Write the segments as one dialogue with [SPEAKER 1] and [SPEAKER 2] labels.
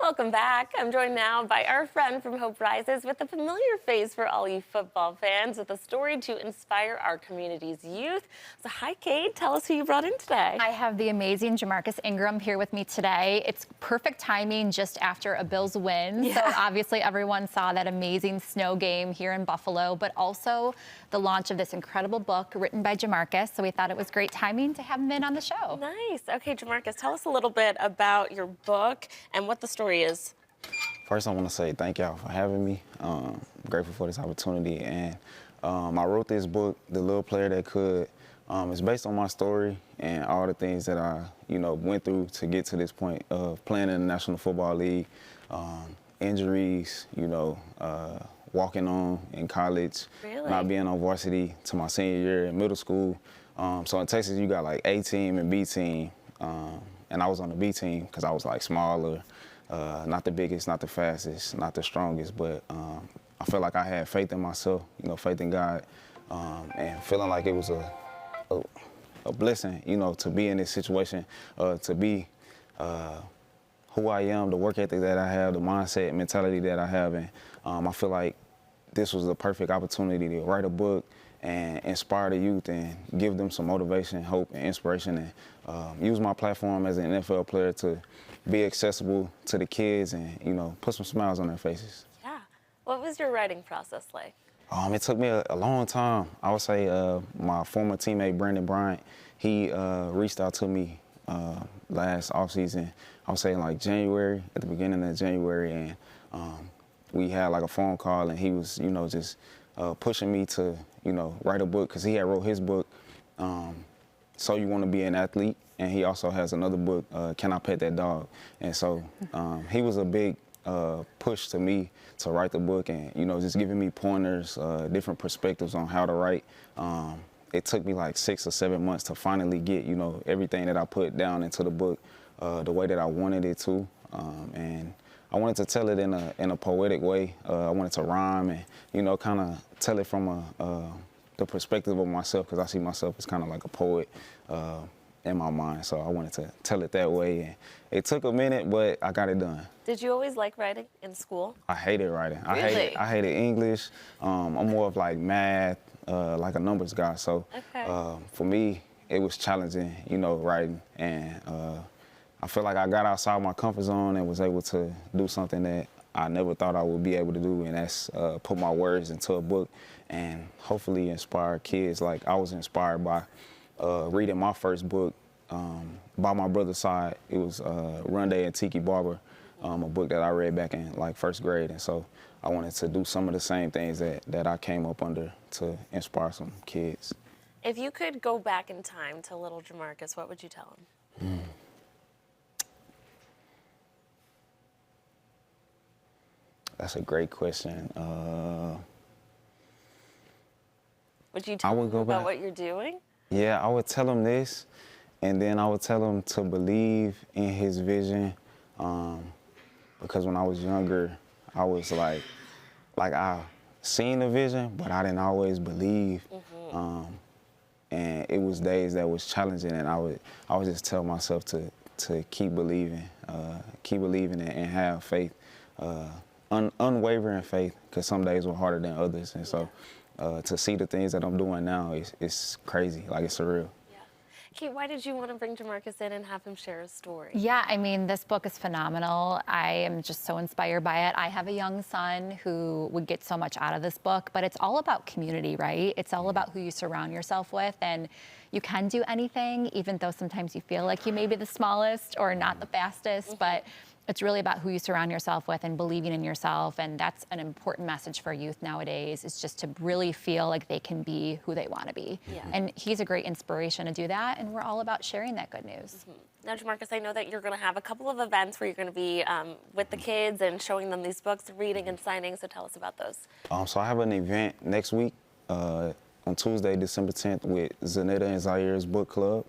[SPEAKER 1] Welcome back. I'm joined now by our friend from Hope Rises with a familiar face for all you football fans with a story to inspire our community's youth. So hi, Kate. Tell us who you brought in today.
[SPEAKER 2] I have the amazing Jamarcus Ingram here with me today. It's perfect timing just after a Bills win.
[SPEAKER 1] Yeah.
[SPEAKER 2] So obviously everyone saw that amazing snow game here in Buffalo, but also the launch of this incredible book written by Jamarcus. So we thought it was great timing to have him in on the show.
[SPEAKER 1] Nice. Okay, Jamarcus, tell us a little bit about your book and what the story is.
[SPEAKER 3] First, I want to say thank y'all for having me. I'm grateful for this opportunity. And I wrote this book, The Little Player That Could. It's based on my story and all the things that I, went through to get to this point of playing in the National Football League, injuries, walking on in college,
[SPEAKER 1] Really?
[SPEAKER 3] not being on varsity to my senior year in middle school. So in Texas, you got like A team and B team. And I was on the B team because I was like smaller. Not the biggest, not the fastest, not the strongest, but I felt like I had faith in myself, faith in God, and feeling like it was a blessing, to be in this situation, to be who I am, the work ethic that I have, the mindset, mentality that I have, and I feel like this was the perfect opportunity to write a book and inspire the youth and give them some motivation, hope, and inspiration, and use my platform as an NFL player to be accessible to the kids and, put some smiles on their faces.
[SPEAKER 1] Yeah. What was your writing process like?
[SPEAKER 3] It took me a long time. I would say my former teammate, Brandon Bryant, he reached out to me last offseason. I would say in like January, at the beginning of January, and we had like a phone call, and he was, just pushing me to, write a book, because he had wrote his book, So You Want to Be an Athlete, and he also has another book, Can I Pet That Dog? And so he was a big push to me to write the book, and just giving me pointers, different perspectives on how to write. It took me like 6 or 7 months to finally get everything that I put down into the book the way that I wanted it to, and I wanted to tell it in a poetic way. I wanted to rhyme and kind of tell it from the perspective of myself, because I see myself as kind of like a poet in my mind. So I wanted to tell it that way, and it took a minute, but I got it done.
[SPEAKER 1] Did you always like writing in school?
[SPEAKER 3] I hated writing.
[SPEAKER 1] Really?
[SPEAKER 3] I hated English. I'm more of like math, like a numbers guy. So for me, it was challenging, writing, and I feel like I got outside my comfort zone and was able to do something that I never thought I would be able to do, and that's put my words into a book and hopefully inspire kids like I was inspired by reading my first book by my brother's side. It was Run Day and Tiki Barber, a book that I read back in like first grade, and so I wanted to do some of the same things that I came up under to inspire some kids.
[SPEAKER 1] If you could go back in time to little Jamarcus, what would you tell him?
[SPEAKER 3] That's a great question.
[SPEAKER 1] Would you tell him about what you're doing?
[SPEAKER 3] Yeah, I would tell him this, and then I would tell him to believe in his vision, because when I was younger, I was like I seen the vision, but I didn't always believe, and it was days that was challenging, and I would just tell myself to keep believing and have faith. Unwavering faith, because some days were harder than others, and so to see the things that I'm doing now is crazy, like it's surreal.
[SPEAKER 1] Yeah. Kate, why did you want to bring Jamarcus in and have him share his story?
[SPEAKER 2] Yeah, I mean, this book is phenomenal. I am just so inspired by it. I have a young son who would get so much out of this book, but it's all about community, right? It's all about who you surround yourself with, and you can do anything, even though sometimes you feel like you may be the smallest or not the fastest, but it's really about who you surround yourself with and believing in yourself, and that's an important message for youth nowadays, is just to really feel like they can be who they want to be.
[SPEAKER 1] Yeah.
[SPEAKER 2] And he's a great inspiration to do that, and we're all about sharing that good news.
[SPEAKER 1] Now, Jamarcus, I know that you're going to have a couple of events where you're going to be with the kids and showing them these books, reading and signing, so tell us about those.
[SPEAKER 3] So I have an event next week on Tuesday, December 10th, with Zanetta and Zaire's book club,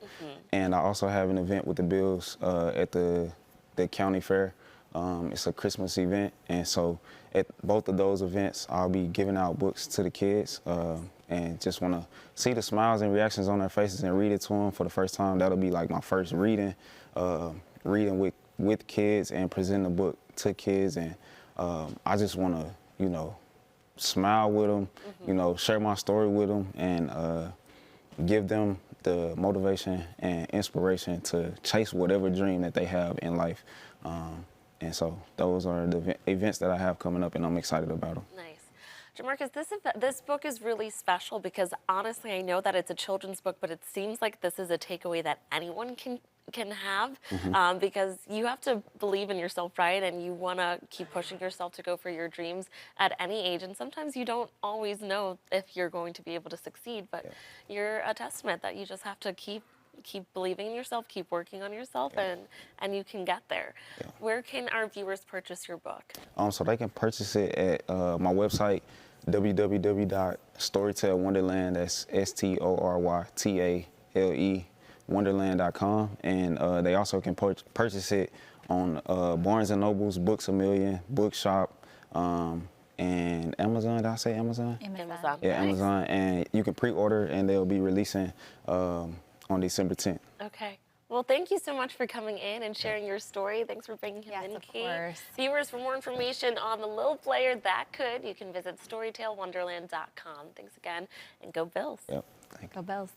[SPEAKER 3] and I also have an event with the Bills at the county fair. It's a Christmas event, and so at both of those events, I'll be giving out books to the kids, and just want to see the smiles and reactions on their faces and read it to them for the first time. That'll be like my first reading with kids and present the book to kids, and I just want to, you know, smile with them, you know, share my story with them, and give them the motivation and inspiration to chase whatever dream that they have in life. And so those are the events that I have coming up, and I'm excited about them.
[SPEAKER 1] Nice. Jamarcus, this book is really special because honestly, I know that it's a children's book, but it seems like this is a takeaway that anyone can have because you have to believe in yourself, right? And you want to keep pushing yourself to go for your dreams at any age. And sometimes you don't always know if you're going to be able to succeed, but you're a testament that you just have to keep believing in yourself, keep working on yourself, and you can get there. Where can our viewers purchase your book?
[SPEAKER 3] So they can purchase it at my website, www.storytellwonderland, that's STORYTALE, wonderland.com. And they also can purchase it on Barnes & Noble's, Books A Million, Bookshop, and Amazon. Did I say Amazon?
[SPEAKER 1] Amazon.
[SPEAKER 3] Yeah,
[SPEAKER 1] Nice.
[SPEAKER 3] Amazon. And you can pre-order, and they'll be releasing on December 10th.
[SPEAKER 1] Okay. Well, thank you so much for coming in and sharing your story. Thanks for bringing him
[SPEAKER 2] Yes,
[SPEAKER 1] in,
[SPEAKER 2] of
[SPEAKER 1] Kate.
[SPEAKER 2] course.
[SPEAKER 1] Viewers, for more information on the little player that could, you can visit storytellwonderland.com. Thanks again, and go Bills.
[SPEAKER 3] Yep. Thank you.
[SPEAKER 2] Go Bills.